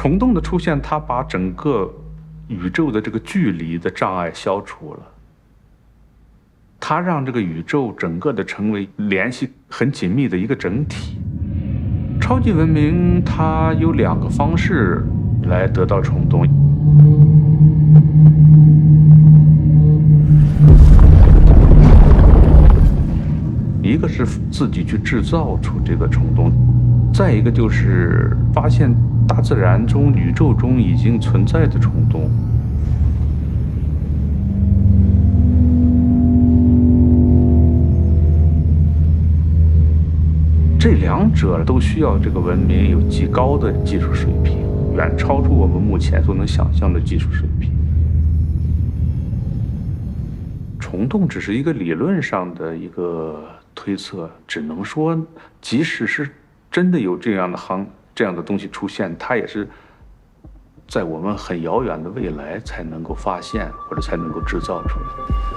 虫洞的出现，它把整个宇宙的这个距离的障碍消除了，它让这个宇宙整个的成为联系很紧密的一个整体。超级文明它有2个方式来得到虫洞。一个是自己去制造出这个虫洞，再一个就是发现大自然中、宇宙中已经存在的虫洞。这2者都需要这个文明有极高的技术水平，远超出我们目前所能想象的技术水平。虫洞只是一个理论上的一个推测，只能说，即使是真的有这样的东西出现，它也是在我们很遥远的未来才能够发现，或者才能够制造出来。